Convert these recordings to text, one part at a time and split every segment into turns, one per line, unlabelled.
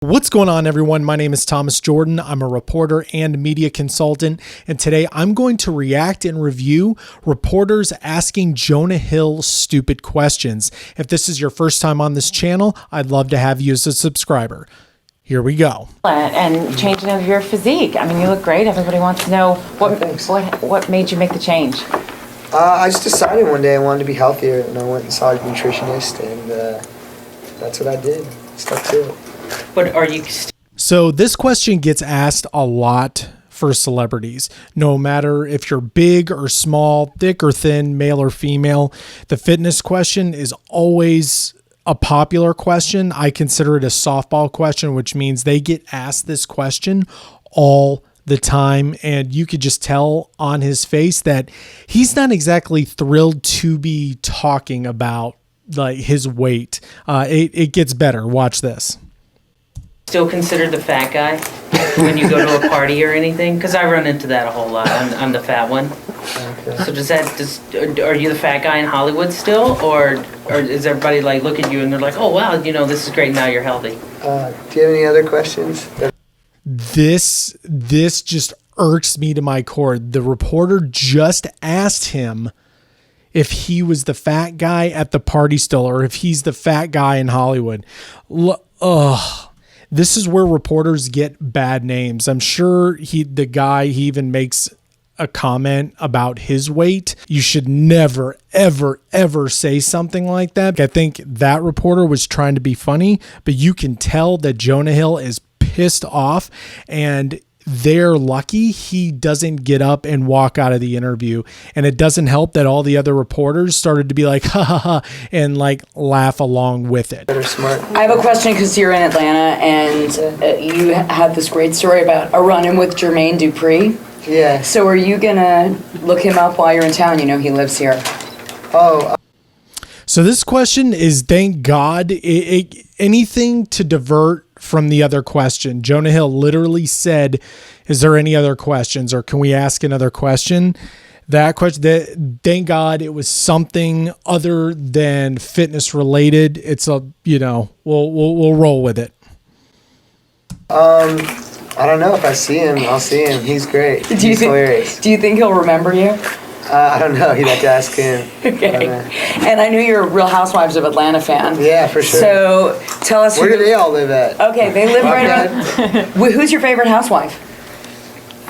What's going on, everyone? My name is Thomas Jordan. I'm a reporter and media consultant, and today I'm going to react and review reporters asking Jonah Hill stupid questions. If this is your first time on this channel, I'd love to have you as a subscriber. Here we go.
And changing of your physique. I mean, you look great. Everybody wants to know what made you make the change.
I just decided one day I wanted to be healthier, and I went and saw a nutritionist, and that's what I did. Stuck to it.
But are you...
So this question gets asked a lot for celebrities. No matter if you're big or small, thick or thin, male or female, the fitness question is always a popular question. I consider it a softball question, which means they get asked this question all the time, and you could just tell on his face that he's not exactly thrilled to be talking about like his weight. It gets better. Watch this.
Still considered the fat guy when you go to a party or anything? Because I run into that a whole lot. I'm the fat one. Okay. So are you the fat guy in Hollywood still, or is everybody like look at you and they're like, oh wow, you know, this is great, now you're healthy?
Do you have any other questions?
This just irks me to my core. The reporter just asked him if he was the fat guy at the party still, or if he's the fat guy in Hollywood. This is where reporters get bad names. I'm sure he even makes a comment about his weight. You should never, ever, ever say something like that. I think that reporter was trying to be funny, but you can tell that Jonah Hill is pissed off, and they're lucky he doesn't get up and walk out of the interview. And it doesn't help that all the other reporters started to be like, ha ha ha, and like laugh along with it.
They're smart.
I have a question because you're in Atlanta, and you had this great story about a run-in with Jermaine Dupri.
Yeah.
So are you going to look him up while you're in town? You know he lives here.
Oh.
So this question is, thank God, anything to divert from the other question. Jonah Hill literally said, is there any other questions, or can we ask another question? That question, thank God it was something other than fitness related. It's we'll roll with it.
I don't know. If I see him, I'll see him. He's great. He's hilarious.
Do you think he'll remember you?
I don't know. You'd have to ask him.
Okay. And I knew you're a Real Housewives of Atlanta fan.
Yeah, for sure.
So tell us...
Where do they all live at?
Okay, they live right around... Who's your favorite housewife?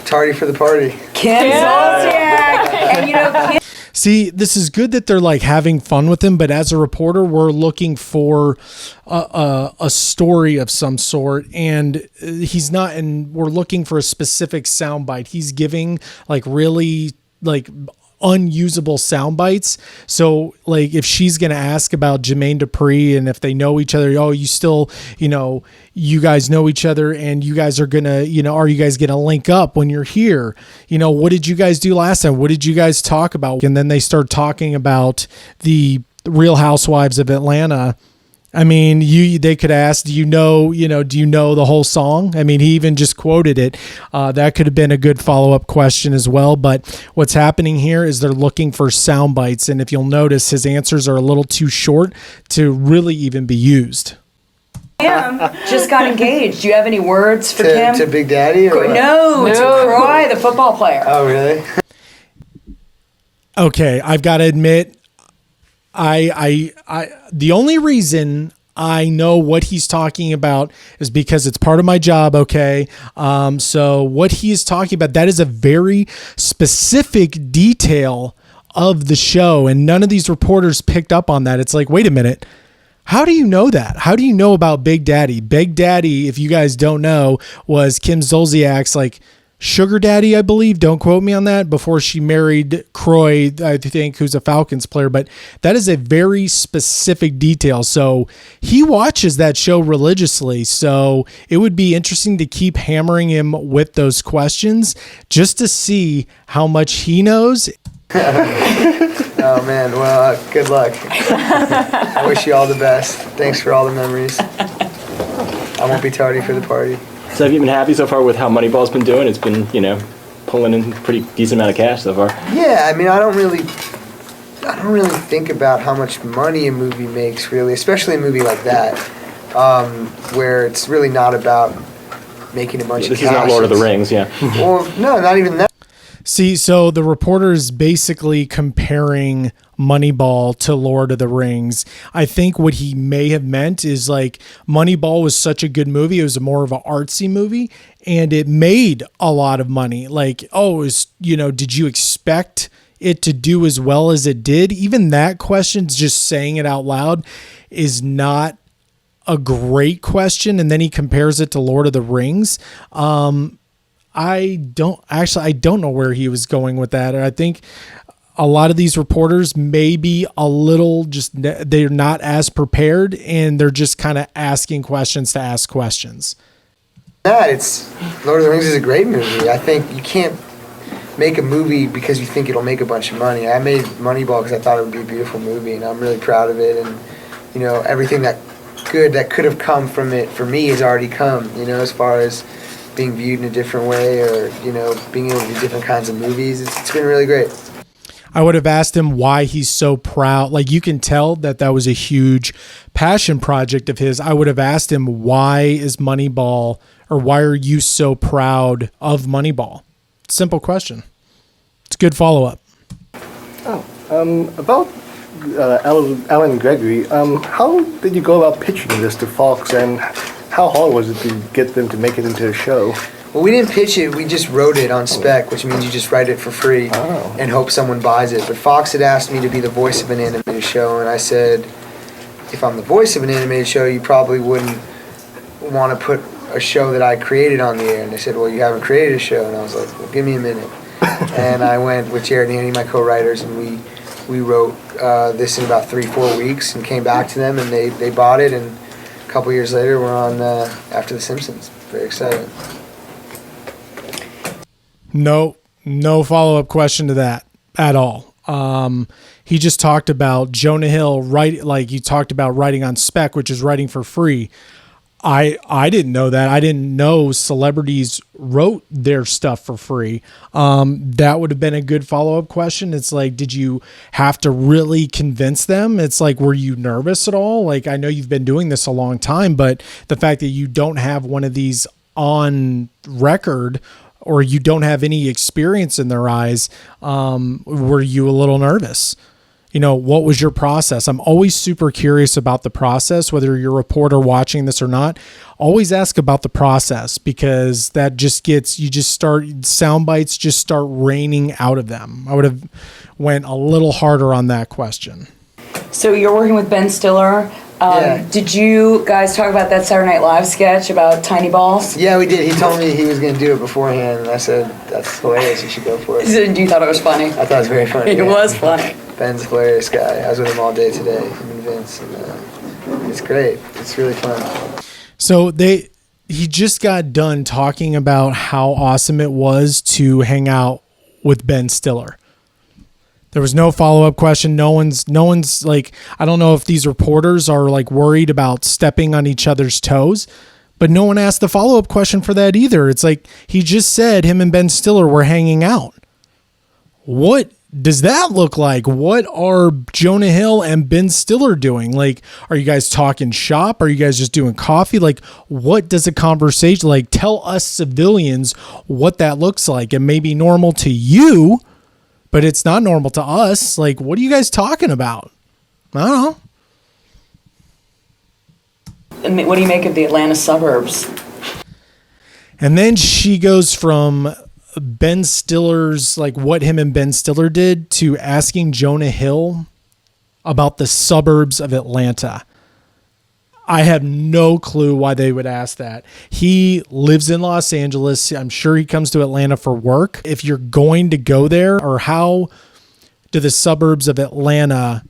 Tardy for the party.
Kim Zolciak! And you know, Kim...
See, this is good that they're like having fun with him, but as a reporter, we're looking for a story of some sort, and he's not, and we're looking for a specific soundbite. He's giving like really like unusable sound bites. So like if she's going to ask about Jermaine Dupri and if they know each other, oh, you still, you guys know each other and you guys are going to, are you guys going to link up when you're here? What did you guys do last time? What did you guys talk about? And then they start talking about the Real Housewives of Atlanta. I mean, they could ask, do you know the whole song? I mean, he even just quoted it. That could have been a good follow-up question as well. But what's happening here is they're looking for sound bites. And if you'll notice, his answers are a little too short to really even be used.
Kim just got engaged. Do you have any words for Kim?
To Big Daddy? Or
no, to Croy, the football player.
Oh, really?
Okay, I've got to admit, the only reason I know what he's talking about is because it's part of my job. Okay. So what he is talking about, that is a very specific detail of the show. And none of these reporters picked up on that. It's like, wait a minute. How do you know that? How do you know about Big Daddy? Big Daddy, if you guys don't know, was Kim Zolciak's like sugar daddy, I believe. Don't quote me on that. Before she married Croy, I think, who's a Falcons player. But that is a very specific detail. So he watches that show religiously. So it would be interesting to keep hammering him with those questions just to see how much he knows.
Oh, man. Well, good luck. I wish you all the best. Thanks for all the memories. I won't be tardy for the party.
So have you been happy so far with how Moneyball's been doing? It's been, pulling in a pretty decent amount of cash so far.
Yeah, I mean, I don't really think about how much money a movie makes, really, especially a movie like that. where it's really not about making a bunch of
This
cash.
is not Lord of the Rings, yeah.
Well, no, not even that.
See, so the reporter is basically comparing Moneyball to Lord of the Rings. I think what he may have meant is like Moneyball was such a good movie. It was more of an artsy movie and it made a lot of money. Like, oh, did you expect it to do as well as it did? Even that question, just saying it out loud, is not a great question. And then he compares it to Lord of the Rings. I don't know where he was going with that. I think a lot of these reporters may be a little they're not as prepared and they're just kind of asking questions to ask questions.
It's Lord of the Rings is a great movie. I think you can't make a movie because you think it'll make a bunch of money. I made Moneyball because I thought it would be a beautiful movie, and I'm really proud of it. And everything that could have come from it for me has already come. As far as being viewed in a different way, or being able to do different kinds of movies, it's been really great.
I would have asked him why he's so proud. Like, you can tell that was a huge passion project of his. I would have asked him, why is Moneyball, or why are you so proud of Moneyball? Simple question. It's a good follow-up.
About Alan Gregory, how did you go about pitching this to Fox, and how hard was it to get them to make it into a show?
Well, we didn't pitch it. We just wrote it on spec, which means you just write it for free and hope someone buys it. But Fox had asked me to be the voice of an animated show, and I said, if I'm the voice of an animated show, you probably wouldn't want to put a show that I created on the air. And they said, well, you haven't created a show. And I was like, well, give me a minute. And I went with Jared and Andy, my co-writers, and we wrote this in about 3-4 weeks and came back to them, and they bought it. And a couple years later, we're on After the Simpsons. Very excited.
No follow-up question to that at all. He just talked about Jonah Hill, like you talked about writing on spec, which is writing for free. I didn't know that. I didn't know celebrities wrote their stuff for free. That would have been a good follow-up question. It's like, did you have to really convince them? It's like, were you nervous at all? Like, I know you've been doing this a long time, but the fact that you don't have one of these on record, or you don't have any experience in their eyes, were you a little nervous? What was your process? I'm always super curious about the process, whether you're a reporter watching this or not. Always ask about the process, because that just sound bites just start raining out of them. I would have went a little harder on that question.
So you're working with Ben Stiller.
Yeah.
Did you guys talk about that Saturday Night Live sketch about tiny balls?
Yeah, we did. He told me he was going to do it beforehand, and I said, that's hilarious. You should go for it.
You thought it was funny?
I thought it was very funny.
It was funny.
Ben's a hilarious guy. I was with him all day today, him and Vince, and it's great. It's really fun.
So he just got done talking about how awesome it was to hang out with Ben Stiller. There was no follow-up question. No one's like, I don't know if these reporters are like worried about stepping on each other's toes, but no one asked the follow-up question for that either. It's like, he just said him and Ben Stiller were hanging out. What does that look like? What are Jonah Hill and Ben Stiller doing? Like, are you guys talking shop? Are you guys just doing coffee? Like, what does a conversation, like, tell us civilians what that looks like? It may be normal to you, but it's not normal to us. Like, what are you guys talking about? I don't know.
What do you make of the Atlanta suburbs?
And then she goes from Ben Stiller's, like what him and Ben Stiller did, to asking Jonah Hill about the suburbs of Atlanta. I have no clue why they would ask that. He lives in Los Angeles. I'm sure he comes to Atlanta for work. If you're going to go there, or how do the suburbs of Atlanta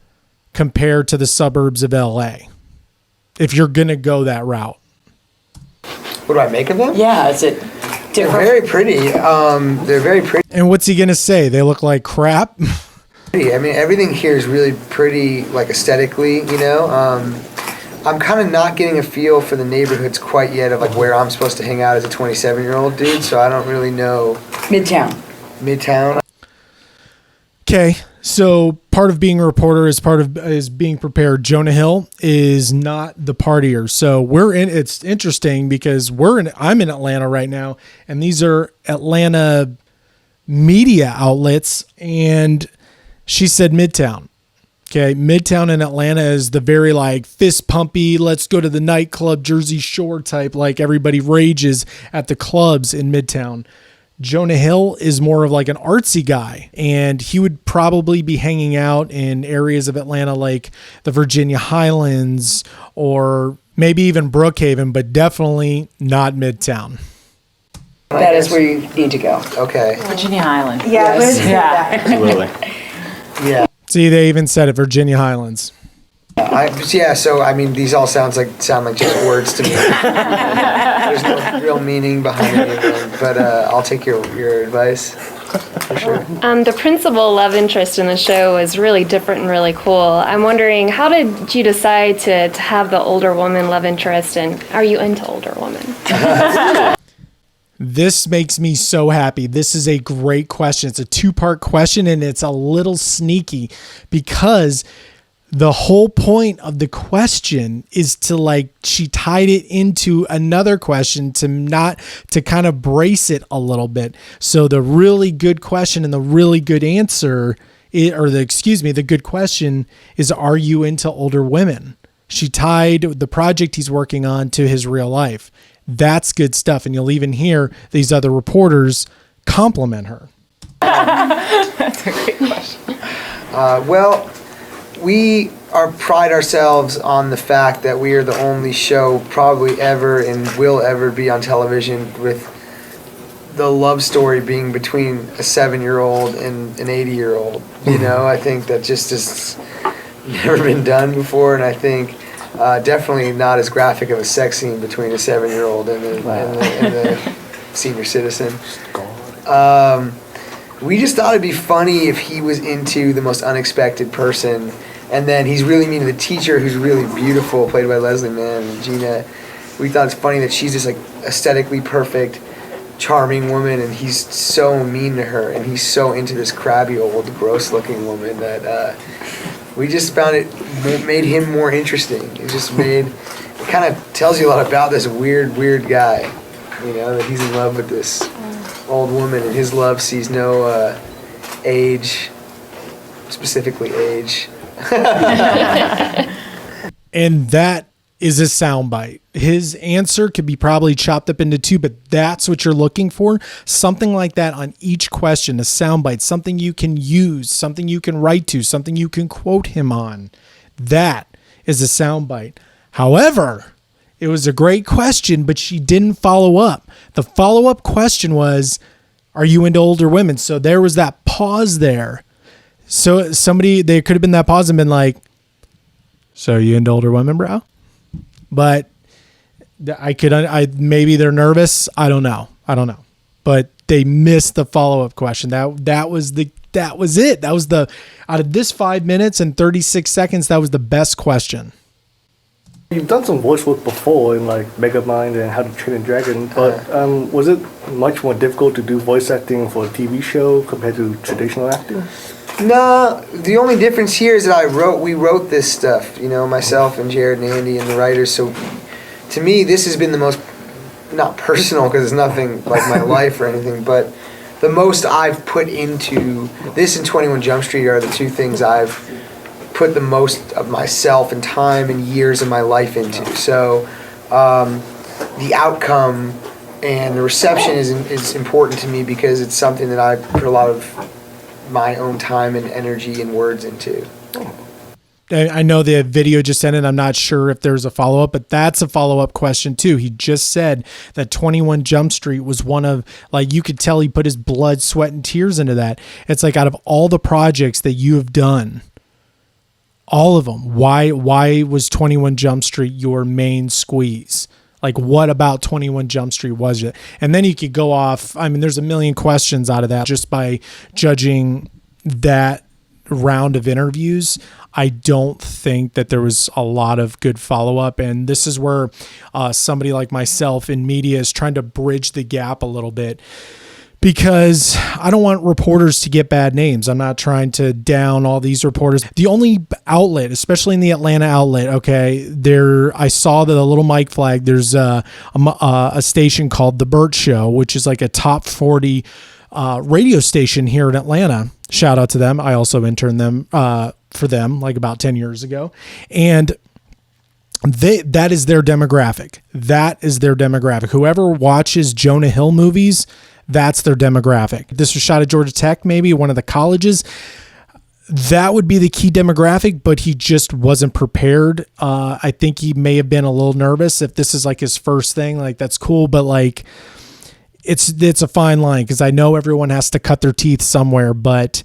compare to the suburbs of LA? If you're going to go that route.
What do I make of them?
Yeah, is it different?
They're very pretty. They're very pretty.
And what's he going to say? They look like crap?
I mean, everything here is really pretty, like, aesthetically, I'm kind of not getting a feel for the neighborhoods quite yet of, like, where I'm supposed to hang out as a 27-year-old dude, so I don't really know.
Midtown.
Midtown.
Okay, so part of being a reporter is being prepared. Jonah Hill is not the partier. So it's interesting because I'm in Atlanta right now, and these are Atlanta media outlets, and she said Midtown. Okay, Midtown in Atlanta is the very like fist pumpy, let's go to the nightclub, Jersey Shore type, like everybody rages at the clubs in Midtown. Jonah Hill is more of like an artsy guy, and he would probably be hanging out in areas of Atlanta like the Virginia Highlands or maybe even Brookhaven, but definitely not Midtown.
That is where you need to go.
Okay.
Virginia Highland.
Yeah,
Yeah.
Absolutely.
Yeah.
See, they even said it, Virginia Highlands.
So I mean, these all sound like just words to me. There's no real meaning behind any of them, but I'll take your advice for sure.
The principal love interest in the show was really different and really cool. I'm wondering, how did you decide to have the older woman love interest, and are you into older women?
This makes me so happy. This is a great question. It's a 2-part question, and it's a little sneaky because the whole point of the question is to she tied it into another question to kind of brace it a little bit. So the really good question and the really good answer, the good question is, are you into older women? She tied the project he's working on to his real life. That's good stuff. And you'll even hear these other reporters compliment her.
That's a great question.
Well, we pride ourselves on the fact that we are the only show probably ever and will ever be on television with the love story being between a 7-year-old and an 80-year-old. You know, I think that just has never been done before, and I think definitely not as graphic of a sex scene between a 7-year-old and the senior citizen. We just thought it'd be funny if he was into the most unexpected person, and then he's really mean to the teacher, who's really beautiful, played by Leslie Mann and Gina. We thought it's funny that she's just like aesthetically perfect, charming woman, and he's so mean to her, and he's so into this crabby old gross-looking woman that we just found it made him more interesting. It kind of tells you a lot about this weird guy, you know, that he's in love with this old woman, and his love sees no age, specifically age.
And that is a soundbite. His answer could be probably chopped up into 2, but that's what you're looking for. Something like that on each question, a soundbite, something you can use, something you can write to, something you can quote him on. That is a soundbite. However, it was a great question, but she didn't follow up. The follow-up question was, are you into older women? So there was that pause there. So there could have been that pause and been like, so are you into older women, bro? But maybe they're nervous. I don't know. But they missed the follow-up question. That was it. That was out of this 5 minutes and 36 seconds, that was the best question.
You've done some voice work before in like Megamind and How to Train a Dragon, but was it much more difficult to do voice acting for a TV show compared to traditional acting?
No, the only difference here is that we wrote this stuff, you know, myself and Jared and Andy and the writers. So to me, this has been the most, not personal because it's nothing like my life or anything, but the most I've put into this and 21 Jump Street are the 2 things I've put the most of myself and time and years of my life into. So the outcome and the reception is important to me because it's something that I put a lot of my own time and energy and words into.
I know the video just ended. I'm not sure if there's a follow-up, but that's a follow-up question too. He just said that 21 Jump Street was one of, like, you could tell he put his blood, sweat, and tears into that. It's like, out of all the projects that you have done, all of them, why was 21 Jump Street your main squeeze? Like, what about 21 Jump Street was it? And then you could go off. I mean, there's a million questions out of that just by judging that round of interviews. I don't think that there was a lot of good follow-up. And this is where somebody like myself in media is trying to bridge the gap a little bit, because I don't want reporters to get bad names. I'm not trying to down all these reporters. The only outlet, especially in the Atlanta outlet, okay, I saw the little mic flag. There's a station called The Burt Show, which is like a top 40 radio station here in Atlanta. Shout out to them. I also interned them for them like about 10 years ago. And that is their demographic. That is their demographic. Whoever watches Jonah Hill movies, that's their demographic. This was shot at Georgia Tech, maybe one of the colleges. That would be the key demographic, but he just wasn't prepared. I think he may have been a little nervous. If this is like his first thing, like that's cool, but like it's a fine line because I know everyone has to cut their teeth somewhere. But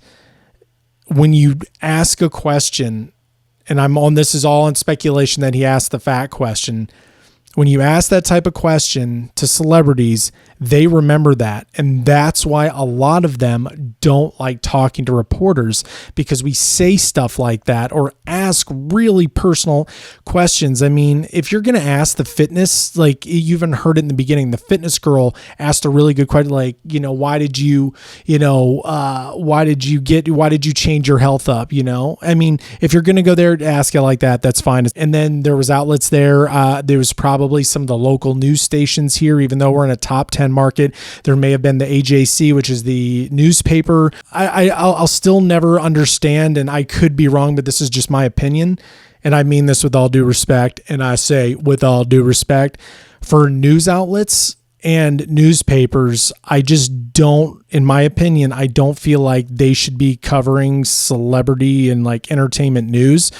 when you ask a question, and this is all on speculation that he asked the fat question. When you ask that type of question to celebrities, they remember that. And that's why a lot of them don't like talking to reporters, because we say stuff like that or ask really personal questions. I mean, if you're going to ask the fitness, like you even heard it in the beginning, the fitness girl asked a really good question, like, why did you change your health up? I mean, if you're going to go there to ask it like that, that's fine. And then there was outlets there. There was probably some of the local news stations here, even though we're in a top 10 market. There may have been the AJC, which is the newspaper. I'll still never understand, and I could be wrong, but this is just my opinion. And I mean this with all due respect. And I say with all due respect for news outlets and newspapers. I just don't, in my opinion, I don't feel like they should be covering celebrity and like entertainment news.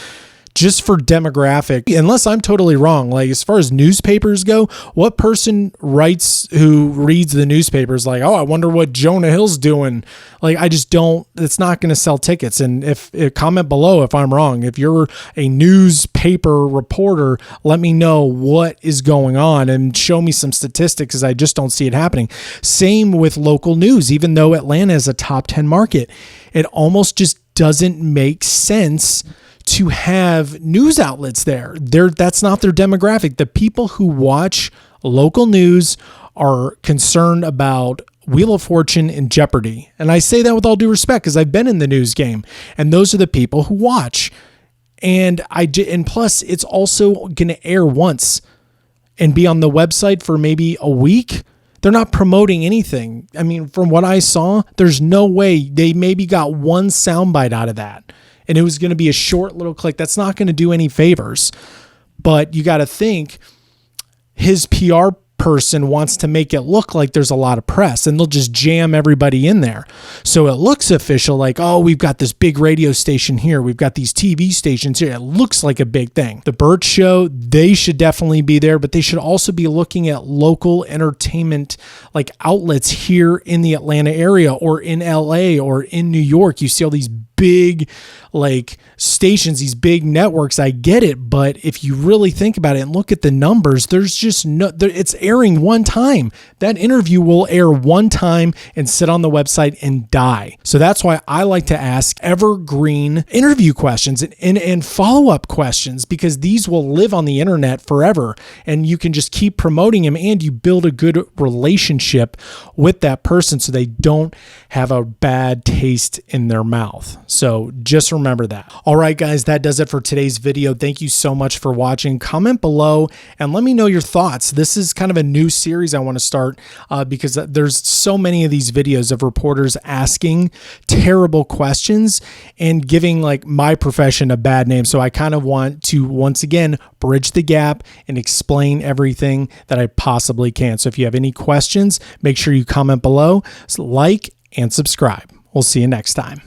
Just for demographic, unless I'm totally wrong. Like as far as newspapers go, what person who reads the newspapers like, oh, I wonder what Jonah Hill's doing? Like, I just don't, it's not going to sell tickets. And if comment below if I'm wrong. If you're a newspaper reporter, let me know what is going on and show me some statistics, because I just don't see it happening. Same with local news. Even though Atlanta is a top 10 market, it almost just doesn't make sense to have news outlets there. That's not their demographic. The people who watch local news are concerned about Wheel of Fortune and Jeopardy. And I say that with all due respect because I've been in the news game, and those are the people who watch. And plus it's also going to air once and be on the website for maybe a week. They're not promoting anything. I mean, from what I saw, there's no way. They maybe got one soundbite out of that, and it was going to be a short little clip. That's not going to do any favors. But you got to think his PR person wants to make it look like there's a lot of press, and they'll just jam everybody in there. So it looks official, like, oh, we've got this big radio station here. We've got these TV stations here. It looks like a big thing. The Burt Show, they should definitely be there, but they should also be looking at local entertainment like outlets here in the Atlanta area or in LA or in New York. You see all these big like stations, these big networks. I get it, but if you really think about it and look at the numbers, there's just it's airing one time. That interview will air one time and sit on the website and die. So that's why I like to ask evergreen interview questions and follow-up questions, because these will live on the internet forever, and you can just keep promoting them, and you build a good relationship with that person so they don't have a bad taste in their mouth. So just remember that. All right, guys, that does it for today's video. Thank you so much for watching. Comment below and let me know your thoughts. This is kind of a new series I want to start because there's so many of these videos of reporters asking terrible questions and giving like my profession a bad name. So I kind of want to, once again, bridge the gap and explain everything that I possibly can. So if you have any questions, make sure you comment below, like, and subscribe. We'll see you next time.